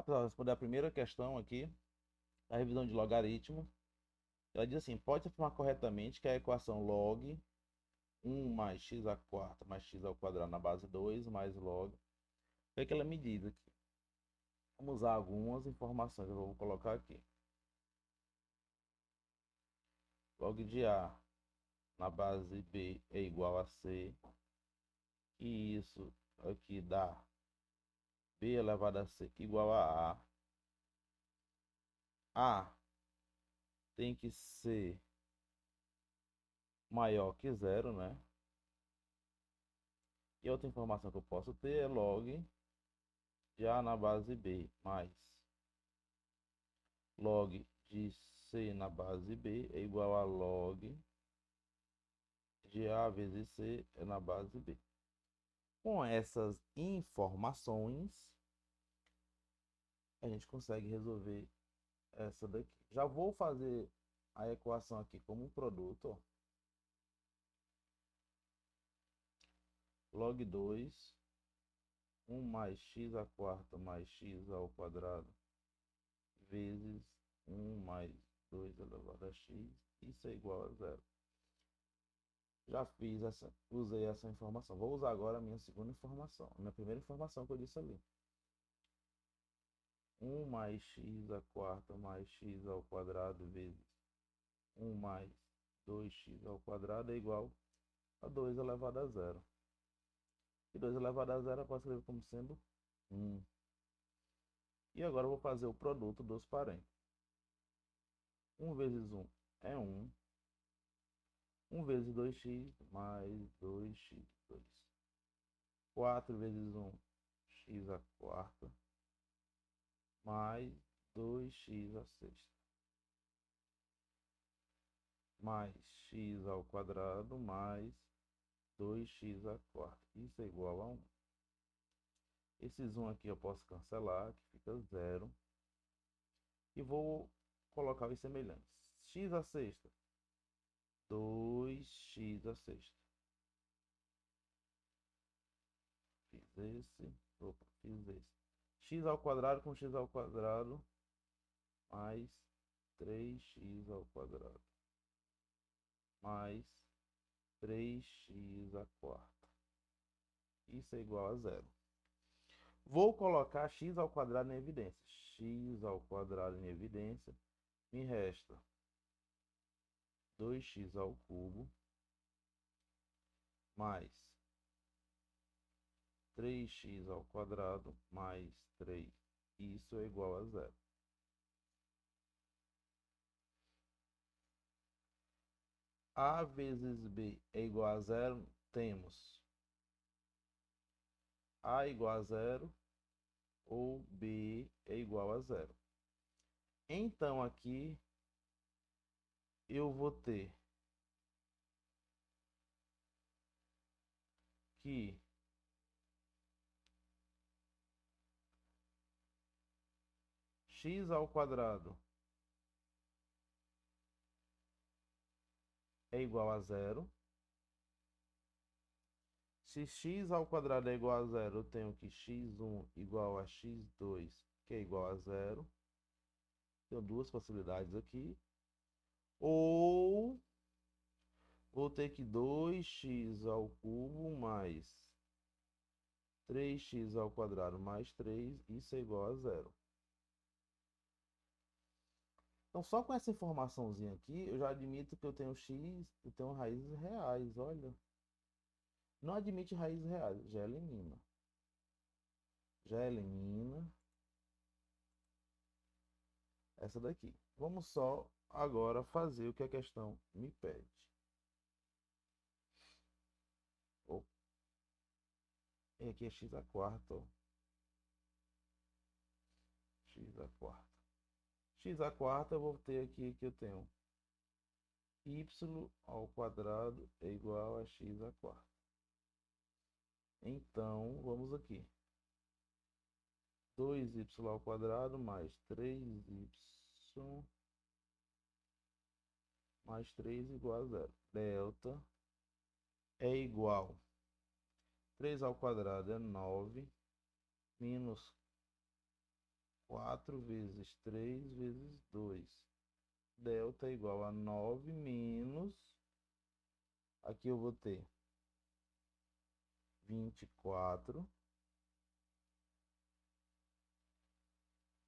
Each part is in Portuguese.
Para responder a primeira questão aqui, a revisão de logaritmo, ela diz assim: pode-se afirmar corretamente que a equação log 1 mais x à quarta mais x ao quadrado na base 2 mais log. O que é que ela me diz aqui? Vamos usar algumas informações, eu vou colocar aqui. Log de A na base B é igual a C. E isso aqui dá B elevado a C igual a A. A tem que ser maior que zero, né? E outra informação que eu posso ter é log de A na base B mais log de C na base B é igual a log de A vezes C na base B. Com essas informações, a gente consegue resolver essa daqui. Já vou fazer a equação aqui como um produto, ó. Log 2, 1 mais x à quarta mais x ao quadrado vezes 1 mais 2 elevado a x, isso é igual a zero. Já fiz essa, usei essa informação. Vou usar agora a minha segunda informação, a minha primeira informação que eu disse ali. 1 mais x à quarta mais x ao quadrado vezes 1 mais 2x ao quadrado é igual a 2 elevado a zero. E 2 elevado a zero eu posso escrever como sendo 1. E agora eu vou fazer o produto dos parênteses. 1 vezes 1 é 1. 1 vezes 2x mais 2x2. 4 vezes 1, x à quarta, mais 2x à sexta, mais x ao quadrado, mais 2x à quarta. Isso é igual a 1. Esses 1 aqui eu posso cancelar, que fica 0. E vou colocar os semelhantes. X à sexta, 2x à sexta. Fiz esse. Opa, fiz esse. X ao quadrado com x ao quadrado mais 3x ao quadrado mais 3x à quarta. Isso é igual a zero. Vou colocar x ao quadrado em evidência. X ao quadrado em evidência me resta 2x ao cubo mais 3x ao quadrado mais 3. Isso é igual a zero. A vezes B é igual a zero. Temos A igual a zero ou B é igual a zero. Então aqui eu vou ter que x ao quadrado é igual a zero. Se x ao quadrado é igual a zero, eu tenho que x1 igual a x2, que é igual a zero. Tenho duas possibilidades aqui. Ou vou ter que 2x ao cubo mais 3x ao quadrado mais 3, isso é igual a zero. Então, só com essa informaçãozinha aqui, eu já admito que eu tenho x, eu tenho raízes reais, olha. Não admite raízes reais, já elimina. Já elimina essa daqui. Vamos só agora fazer o que a questão me pede. Opa, e aqui é x à quarta, ó. X à quarta. X à quarta eu vou ter aqui que eu tenho y ao quadrado é igual a x à quarta. Então, vamos aqui. 2y ao quadrado mais 3y mais 3 igual a zero. Delta é igual. 3 ao quadrado é 9, menos 4 vezes 3 vezes 2. Delta é igual a 9 menos... Aqui eu vou ter 24.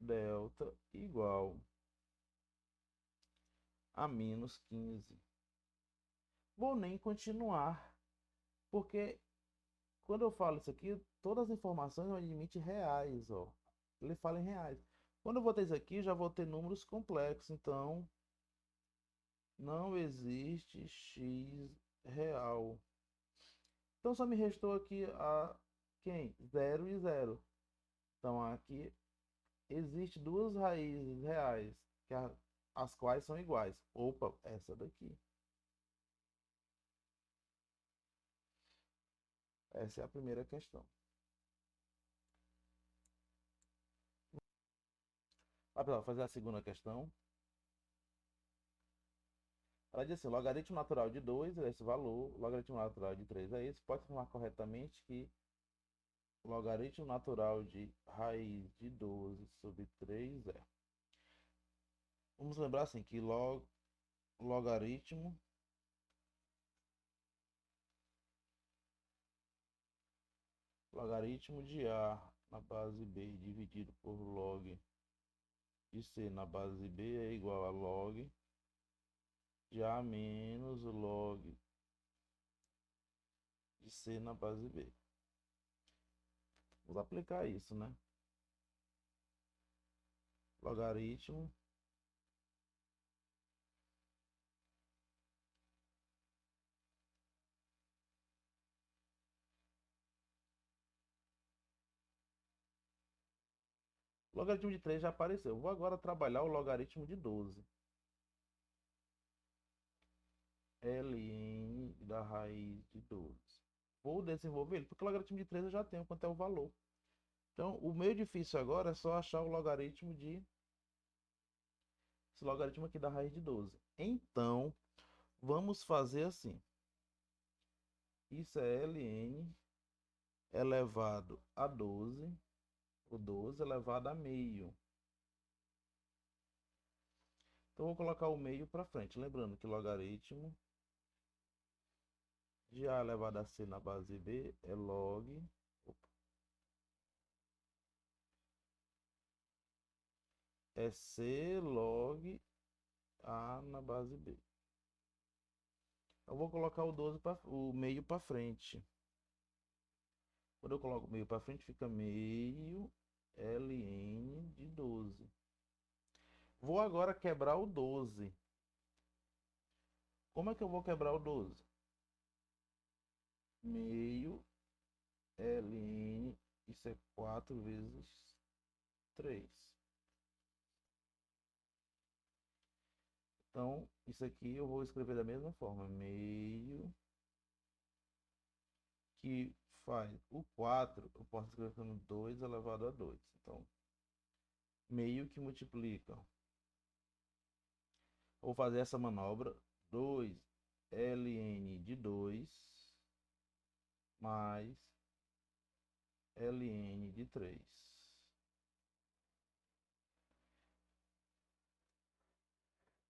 Delta igual a menos 15. Vou nem continuar, porque quando eu falo isso aqui, todas as informações vão admitir reais, ó. Ele fala em reais. Quando eu vou ter isso aqui, já vou ter números complexos, então não existe x real. Então só me restou aqui a quem? 0 e 0. Então aqui existe duas raízes reais, as quais são iguais. Opa, essa daqui. Essa é a primeira questão. Vai, pessoal, fazer a segunda questão. Ela diz assim, o logaritmo natural de 2 é esse valor, o logaritmo natural de 3 é esse. Pode afirmar corretamente que o logaritmo natural de raiz de 12 sobre 3 é. Vamos lembrar assim que logaritmo de A na base B dividido por log de C na base B é igual a log de A menos o log de C na base B. Vamos aplicar isso, né? Logaritmo logaritmo de 3 já apareceu. Vou agora trabalhar o logaritmo de 12. Ln da raiz de 12. Vou desenvolver ele, porque o logaritmo de 3 eu já tenho quanto é o valor. Então, o meio difícil agora é só achar o logaritmo esse logaritmo aqui da raiz de 12. Então, vamos fazer assim. Isso é ln elevado a 12, o 12 elevado a meio. Então, vou colocar o meio para frente. Lembrando que logaritmo de A elevado a C na base B é log... é C log A na base B. Eu vou colocar o meio para frente. Quando eu coloco o meio para frente, fica meio ln de 12. Vou agora quebrar o 12. Como é que eu vou quebrar o 12? Meio ln, isso é 4 vezes 3. Então, isso aqui eu vou escrever da mesma forma. Meio que faz o 4, eu posso escrever como 2 elevado a 2. Então, meio que multiplica. Vou fazer essa manobra. 2 ln de 2 mais ln de 3.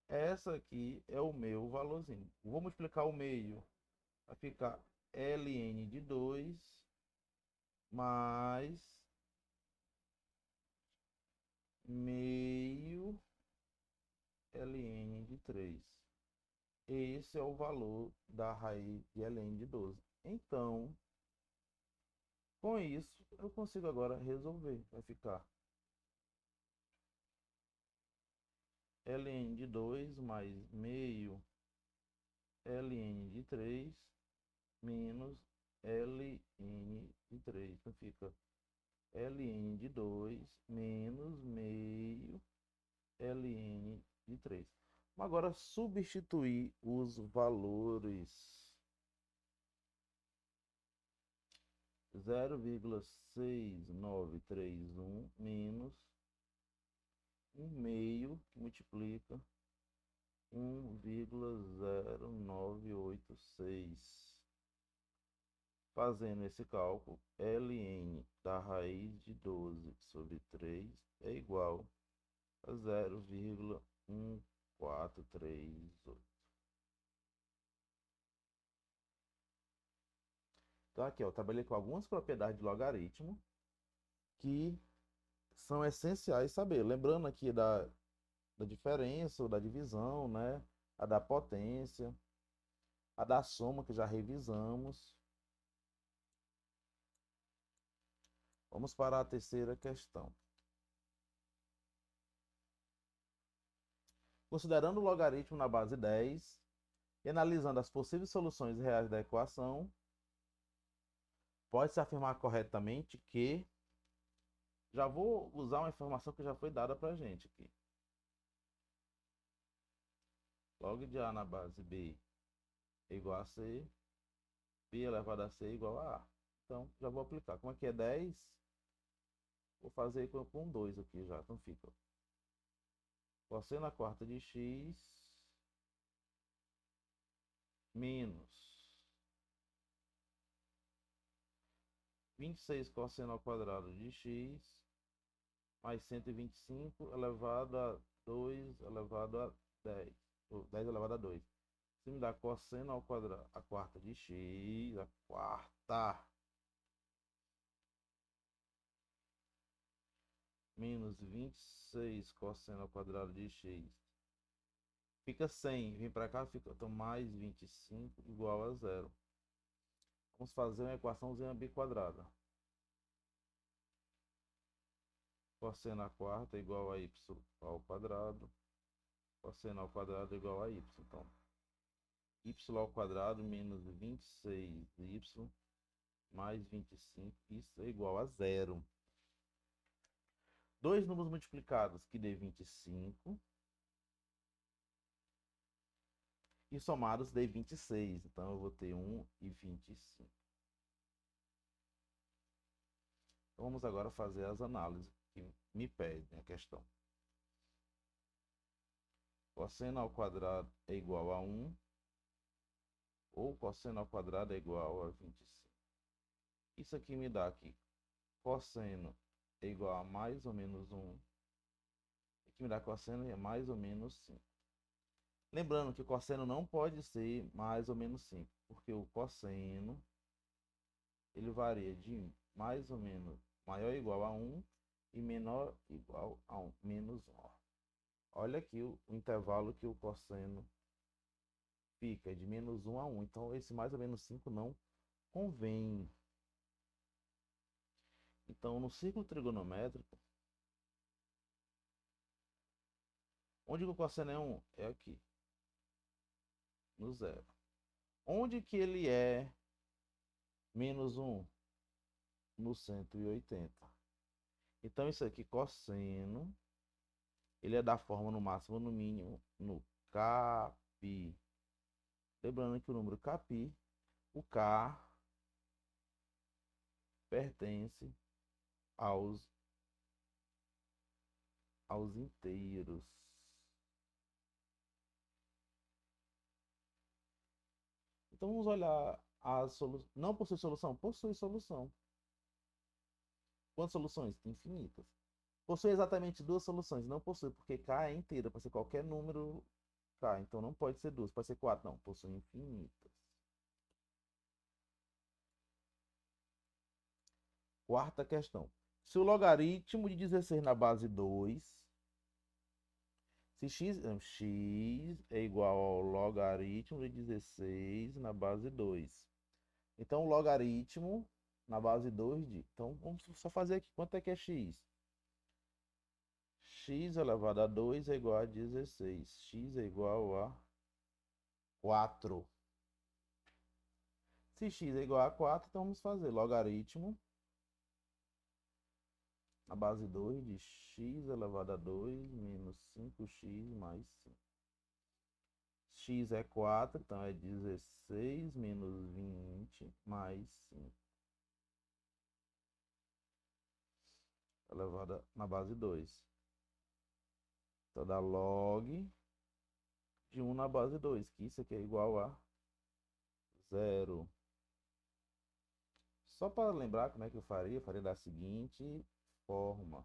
Essa aqui é o meu valorzinho. Vou multiplicar o meio. Vai ficar ln de 2 mais meio ln de 3. Esse é o valor da raiz de ln de 12. Então, com isso, eu consigo agora resolver. Vai ficar ln de 2 mais meio ln de 3 menos ln de 3. Então fica ln de 2 menos meio ln de 3. Agora substituir os valores 0,6931 menos 1 meio que multiplica 1,0986. Fazendo esse cálculo, ln da raiz de 12 sobre 3 é igual a 0,1438. Então aqui, ó, eu trabalhei com algumas propriedades de logaritmo que são essenciais saber. Lembrando aqui da diferença ou da divisão, né? A da potência, a da soma que já revisamos. Vamos para a terceira questão. Considerando o logaritmo na base 10 e analisando as possíveis soluções reais da equação, pode-se afirmar corretamente que... Já vou usar uma informação que já foi dada para a gente aqui. Log de A na base B é igual a C, B elevado a C é igual a A. Então, já vou aplicar. Como aqui é 10, vou fazer com 2 aqui já. Então fica cosseno a quarta de x menos 26 cosseno ao quadrado de x mais 125 elevado a 2 elevado a 10. Ou 10 elevado a 2. Isso me dá cosseno ao quadrado, a quarta de x, a quarta, menos 26 cosseno ao quadrado de x. Fica 100, vem para cá, fica então, mais 25 igual a 0. Vamos fazer uma equaçãozinha b quadrada. Cosseno à quarta igual a y ao quadrado. Cosseno ao quadrado igual a y. Então, y ao quadrado menos 26y mais 25, isso é igual a 0. Dois números multiplicados que dê 25 e somados dê 26. Então, eu vou ter 1 e 25. Então, vamos agora fazer as análises que me pedem a questão. Cosseno ao quadrado é igual a 1 ou cosseno ao quadrado é igual a 25. Isso aqui me dá aqui cosseno é igual a mais ou menos 1. Aqui me dá cosseno é mais ou menos 5. Lembrando que o cosseno não pode ser mais ou menos 5, porque o cosseno ele varia de mais ou menos maior ou igual a 1 e menor ou igual a 1, menos 1. Olha aqui o intervalo que o cosseno fica de menos 1 a 1. Então, esse mais ou menos 5 não convém. Então, no círculo trigonométrico, onde que o cosseno é 1? É aqui, no zero. Onde que ele é menos 1? No 180. Então, isso aqui, cosseno, ele é da forma no máximo no mínimo no Kπ. Lembrando que o número Kπ, o K pertence aos inteiros. Então vamos olhar a solução. Não possui solução? Possui solução. Quantas soluções? Infinitas. Possui exatamente duas soluções? Não possui, porque K é inteira, pode ser qualquer número K. Então não pode ser duas, pode ser quatro. Não, possui infinitas. Quarta questão. Se o logaritmo de 16 na base 2, se x é igual ao logaritmo de 16 na base 2. Então, o logaritmo na base 2 de... Então, vamos só fazer aqui. Quanto é que é x? X elevado a 2 é igual a 16. X é igual a 4. Se x é igual a 4, então vamos fazer logaritmo na base 2 de x elevado a 2 menos 5x mais 5. X é 4, então é 16 menos 20 mais 5. Elevado na base 2. Então dá log de 1 na base 2, que isso aqui é igual a 0. Só para lembrar como é que eu faria da seguinte forma.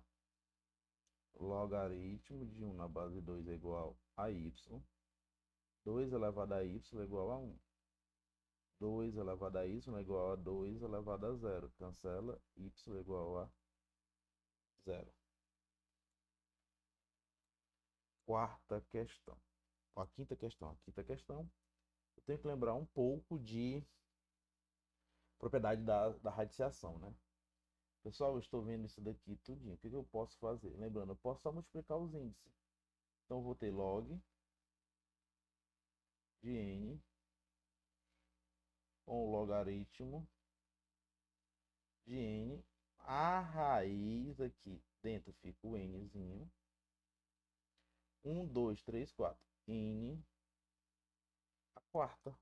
logaritmo de 1 na base de 2 é igual a y. 2 elevado a y é igual a 1. 2 elevado a y é igual a 2 elevado a 0. Cancela, y é igual a 0. Quarta questão. A quinta questão. A quinta questão, eu tenho que lembrar um pouco de propriedade da radiciação, né? Pessoal, eu estou vendo isso daqui tudinho. O que eu posso fazer? Lembrando, eu posso só multiplicar os índices. Então, eu vou ter log de n com o logaritmo de n. A raiz aqui dentro fica o nzinho. 1, 2, 3, 4. N a quarta.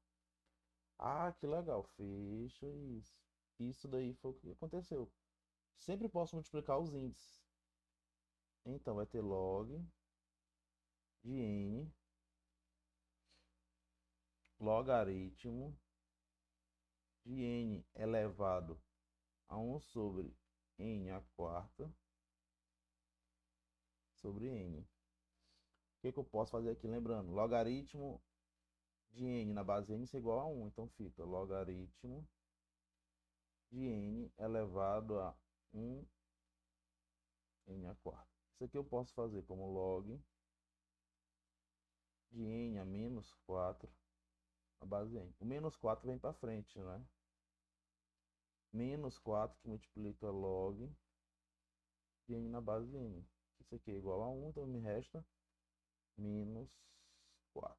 Ah, que legal. Fecha isso. Isso daí foi o que aconteceu. Sempre posso multiplicar os índices. Então, vai ter log de n logaritmo de n elevado a 1 sobre n a quarta sobre n. O que eu posso fazer aqui? Lembrando, logaritmo de n na base n é igual a 1. Então, fica logaritmo de n elevado a 1 n a quarta. Isso aqui eu posso fazer como log de n a menos 4 na base n. O menos 4 vem para frente, né? Menos 4 que multiplica log de n na base n. Isso aqui é igual a 1, então me resta menos 4.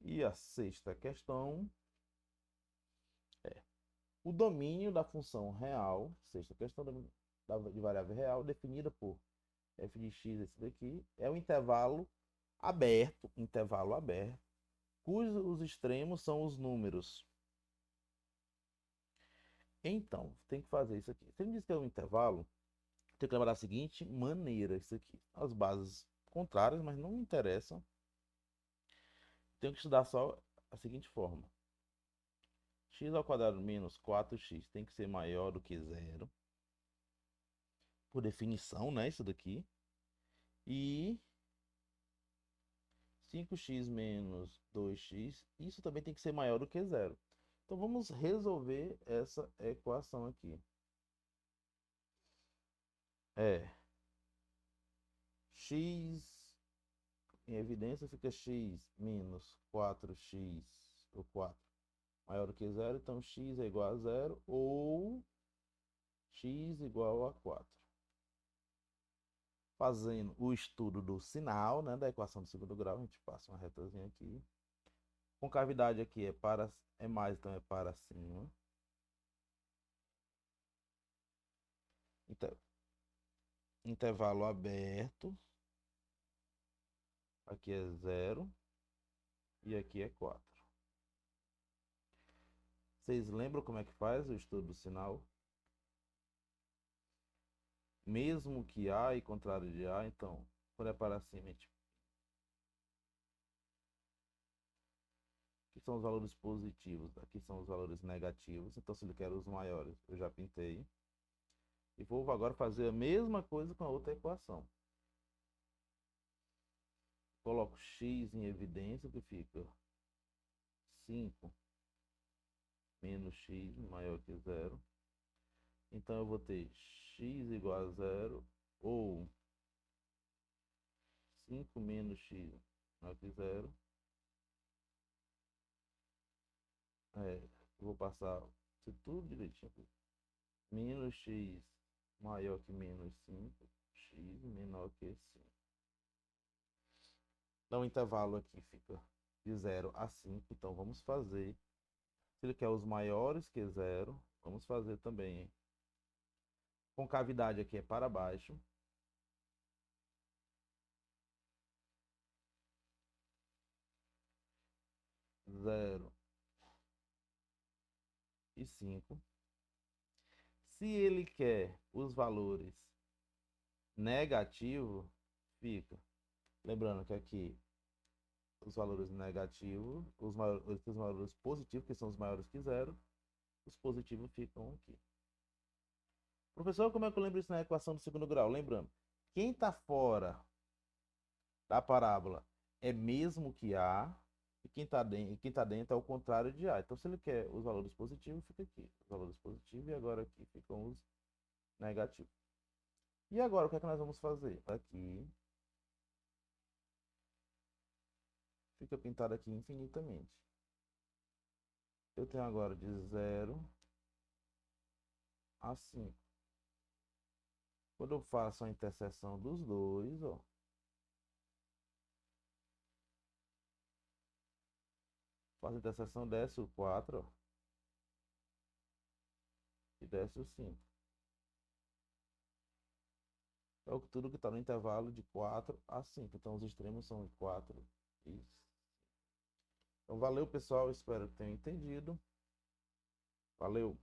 E a sexta questão é o domínio da função real, sexta questão de variável real, definida por f de x, esse daqui, é o intervalo aberto, cujos extremos são os números. Então, tem que fazer isso aqui. Se ele diz que é um intervalo, tem que lembrar da seguinte maneira, isso aqui. As bases contrárias, mas não me interessam. Tenho que estudar só a seguinte forma. X ao quadrado menos 4x tem que ser maior do que zero. Por definição, né? Isso daqui. E 5x menos 2x, isso também tem que ser maior do que zero. Então, vamos resolver essa equação aqui. X em evidência fica x menos 4x, ou 4, maior do que zero. Então, x é igual a zero ou x igual a 4. Fazendo o estudo do sinal, né, da equação do segundo grau, a gente passa uma retazinha aqui. Concavidade aqui é mais, então é para cima. Então, intervalo aberto. Aqui é 0 e aqui é 4. Vocês lembram como é que faz o estudo do sinal? Mesmo que A e contrário de A, então, quando é para cima, aqui são os valores positivos, aqui são os valores negativos. Então, se ele quer os maiores, eu já pintei. E vou agora fazer a mesma coisa com a outra equação. Coloco x em evidência, que fica 5 menos x maior que zero. Então, eu vou ter x igual a zero ou 5 menos x maior que zero. Vou passar isso tudo direitinho. Menos x maior que menos 5, x menor que 5. Então, o intervalo aqui fica de 0 a 5. Então, vamos fazer. Se ele quer os maiores que 0, vamos fazer também. Concavidade aqui é para baixo. 0 e 5. Se ele quer os valores negativos, fica. Lembrando que aqui os valores negativos, os valores positivos, que são os maiores que zero, os positivos ficam aqui. Professor, como é que eu lembro isso na equação do segundo grau? Lembrando, quem está fora da parábola é mesmo que A, e quem tá dentro é o contrário de A. Então, se ele quer os valores positivos, fica aqui. Os valores positivos e agora aqui ficam os negativos. E agora, o que é que nós vamos fazer? Aqui, fica pintado aqui infinitamente. Eu tenho agora de 0 a 5. Quando eu faço a interseção dos dois, ó, faço a interseção, desce o 4, ó, e desce o 5. É tudo que está no intervalo de 4 a 5. Então, os extremos são 4 e 5. Então, valeu, pessoal. Espero que tenham entendido. Valeu!